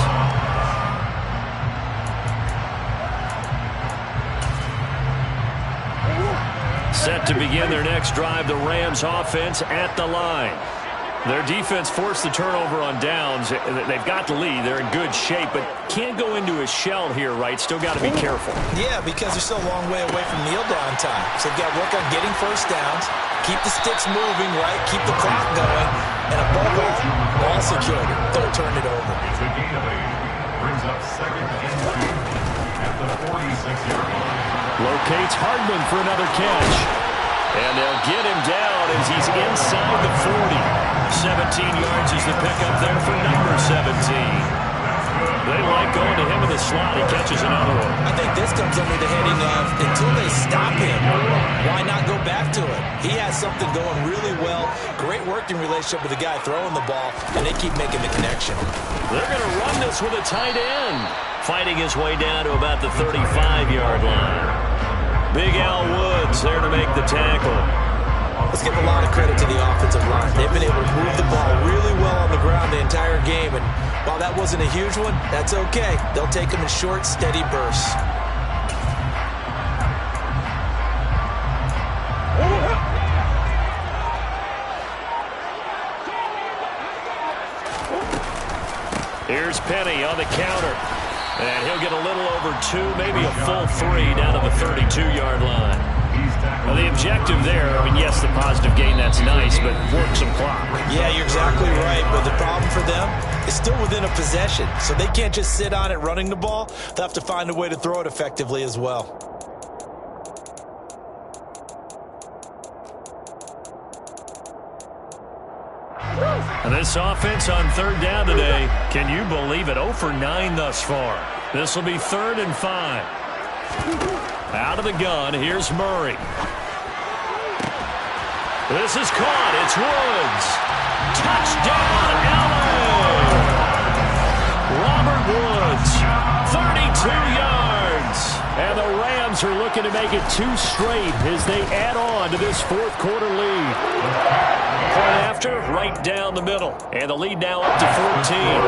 Set to begin their next drive, the Rams offense at the line. Their defense forced the turnover on downs. They've got the lead. They're in good shape, but can't go into a shell here, right? Still got to be careful. Yeah, because they're still a long way away from kneel down time. So they've got to work on getting first downs, keep the sticks moving, right? Keep the clock going, and above all, ball security. Don't turn it over. It's a gain of 8. Brings up 2nd and 2 at the 46-yard line. Locates Hardman for another catch. And they'll get him down as he's inside the 40. 17 yards is the pickup there for number 17. They like going to him in the slot. He catches another one. I think this comes under the heading of, until they stop him, why not go back to it? He has something going really well. Great working relationship with the guy throwing the ball, and they keep making the connection. They're going to run this with a tight end. Fighting his way down to about the 35-yard line. Big Al Woods there to make the tackle. Let's give a lot of credit to the offensive line. They've been able to move the ball really well on the ground the entire game, and while that wasn't a huge one, that's okay. They'll take them in short, steady bursts. Here's Penny on the counter. And he'll get a little over 2, maybe a full 3 down to the 32-yard line. Well, the objective there, I mean, yes, the positive gain, that's nice, but work some clock. Yeah, you're exactly right, but the problem for them is still within a possession, so they can't just sit on it running the ball. They'll have to find a way to throw it effectively as well. And this offense on third down today, can you believe it? 0 for 9 thus far. This will be 3rd and 5. Out of the gun, here's Murray. This is caught. It's Woods. Touchdown, LA! Robert Woods, 32 yards. And the Rams are looking to make it 2 straight as they add on to this 4th quarter lead. Point after, right down the middle. And the lead now up to 14.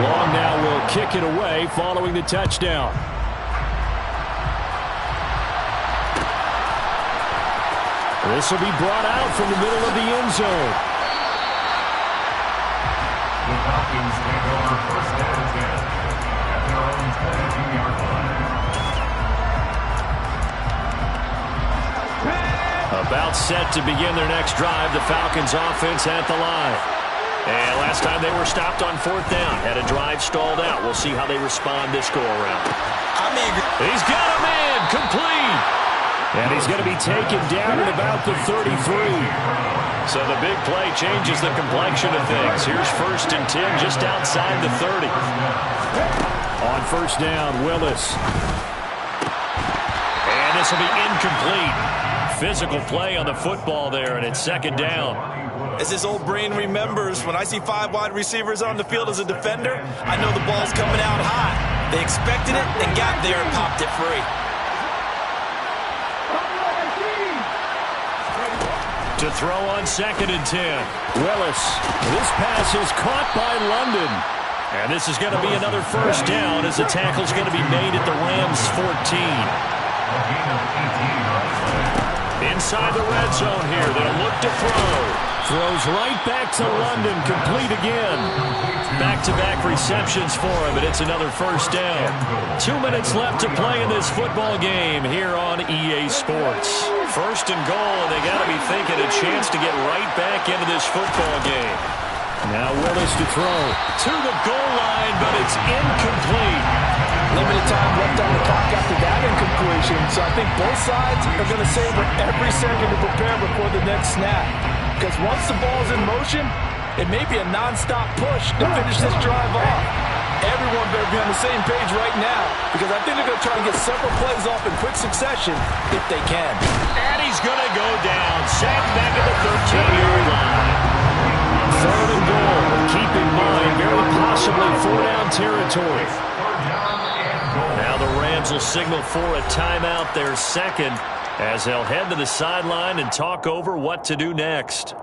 Long now will kick it away following the touchdown. This will be brought out from the middle of the end zone. The Falcons take over 1st and 10 at their own 22-yard line. About set to begin their next drive, the Falcons offense at the line. And last time they were stopped on 4th down, had a drive stalled out. We'll see how they respond this go-around. I'm eager. He's got a man, complete. And he's going to be taken down at about the 33. So the big play changes the complexion of things. Here's 1st and 10 just outside the 30. On 1st down, Willis. And this will be incomplete. Physical play on the football there, and it's 2nd down. As his old brain remembers, when I see 5 wide receivers on the field as a defender, I know the ball's coming out high. They expected it and got there and popped it free. To throw on 2nd and 10. Willis. This pass is caught by London. And this is going to be another 1st down as the tackle's going to be made at the Rams' 14. Inside the red zone here. They'll look to throw. Throws right back to London. Complete again. Back-to-back receptions for him, and it's another 1st down. 2 minutes left to play in this football game here on EA Sports. 1st and goal, and they got to be thinking a chance to get right back into this football game. Now Willis to throw. To the goal line, but it's incomplete. Limited time left on the clock after that incompletion, so I think both sides are going to savor every second to prepare before the next snap. Because once the ball's in motion, it may be a non-stop push to finish this drive off. Everyone better be on the same page right now, because I think they're going to try to get several plays off in quick succession if they can. And he's going to go down. Sacked back at the 13-yard line. 3rd and goal. Keep in mind, very possibly 4-down territory. Now the Rams will signal for a timeout, their 2nd, as they'll head to the sideline and talk over what to do next.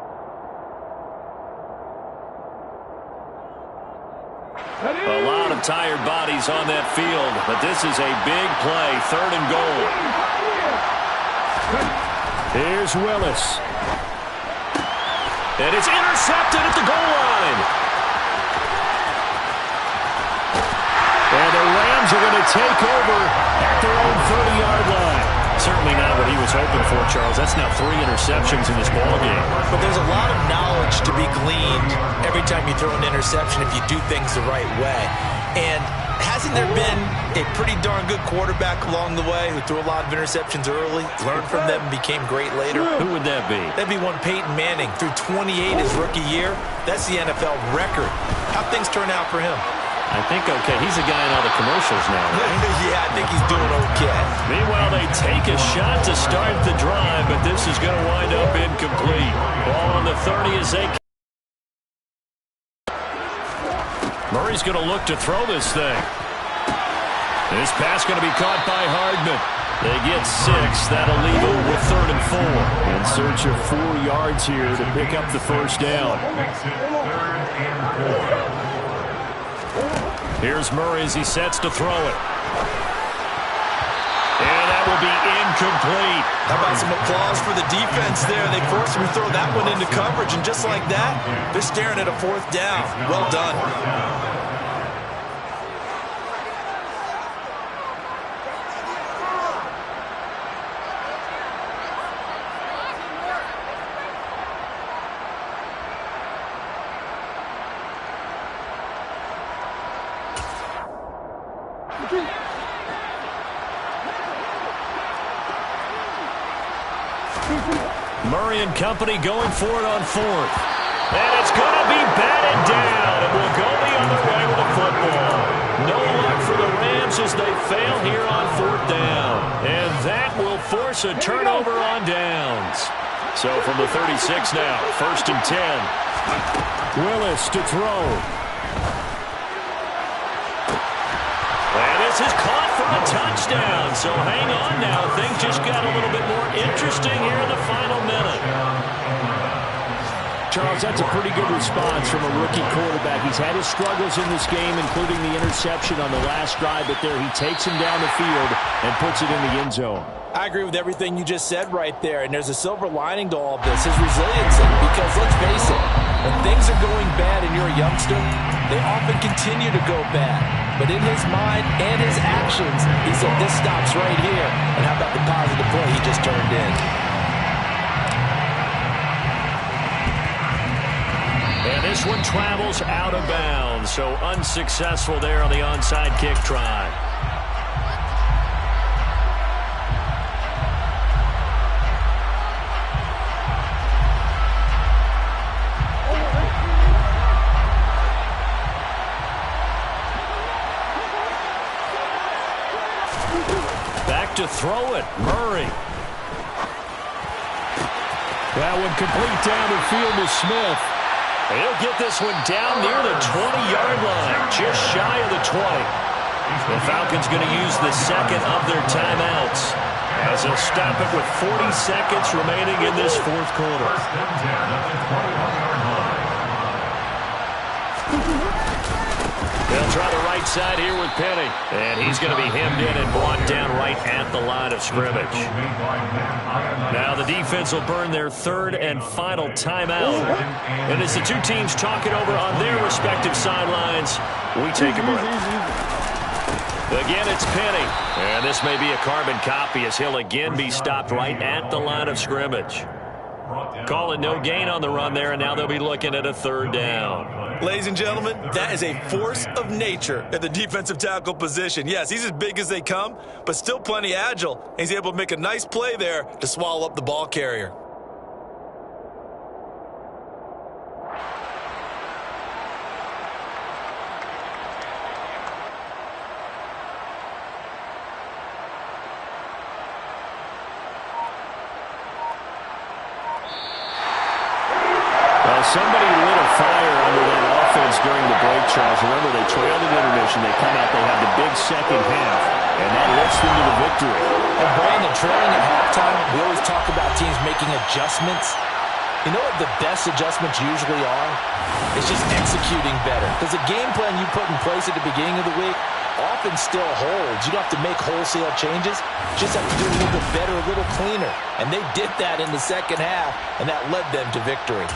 A lot of tired bodies on that field, but this is a big play, 3rd and goal. Here's Willis. And it's intercepted at the goal line. And the Rams are going to take over at their own 30-yard line. Certainly not what he was hoping for, Charles. That's now 3 interceptions in this ballgame. But there's a lot of knowledge to be gleaned every time you throw an interception if you do things the right way. And hasn't there been a pretty darn good quarterback along the way who threw a lot of interceptions early, learned from them, and became great later? Who would that be? That'd be one Peyton Manning. Threw 28 his rookie year. That's the NFL record. How'd things turn out for him? I think okay. He's a guy in all the commercials now, right? Yeah, I think he's doing okay. Meanwhile, they take a shot to start the drive, but this is going to wind up incomplete. Ball on the 30 as they... Murray's going to look to throw this thing. This pass going to be caught by Hardman. They get 6. That'll leave them with 3rd and 4. In search of 4 yards here to pick up the 1st down. Here's Murray as he sets to throw it. And that will be incomplete. How about some applause for the defense there? They forced him to throw that one into coverage, and just like that, they're staring at a 4th down. Well done. Murray and company going for it on fourth. And it's going to be batted down, and will go the other way with the football. No luck for the Rams as they fail here on fourth down. And that will force a turnover on downs. So from the 36 now, 1st and 10. Willis to throw. And this is caught for a touchdown. So hang on now. Things just got a little bit more interesting here in the final minute. Charles, that's a pretty good response from a rookie quarterback. He's had his struggles in this game, including the interception on the last drive, but there he takes him down the field and puts it in the end zone. I agree with everything you just said right there, and there's a silver lining to all of this, his resiliency, because let's face it, when things are going bad and you're a youngster, they often continue to go bad. But in his mind and his actions, he said, this stops right here. And how about the positive play he just turned in? And this one travels out of bounds, so unsuccessful there on the onside kick try. Back to throw it, Murray. That one complete down the field to Smith. He'll get this one down near the 20-yard line, just shy of the 20. The Falcons going to use the second of their timeouts as they'll stop it with 40 seconds remaining in this fourth quarter. They'll try the right side here with Penny. And he's going to be hemmed in and brought down right at the line of scrimmage. Now the defense will burn their third and final timeout. And as the two teams talk it over on their respective sidelines, we take a break. Again, it's Penny. And this may be a carbon copy as he'll again be stopped right at the line of scrimmage. Calling no gain on the run there, and now they'll be looking at a third down. Ladies and gentlemen, that is a force of nature at the defensive tackle position. Yes, he's as big as they come, but still plenty agile. He's able to make a nice play there to swallow up the ball carrier. Somebody lit a fire under that offense during the break, Charles. Remember, they trailed in intermission. They come out, they have the big second half, and that lifts them to the victory. And Brandon, trailing at halftime, we always talk about teams making adjustments. You know what the best adjustments usually are? It's just executing better. Because the game plan you put in place at the beginning of the week often still holds. You don't have to make wholesale changes. You just have to do it a little bit better, a little cleaner. And they did that in the second half, and that led them to victory.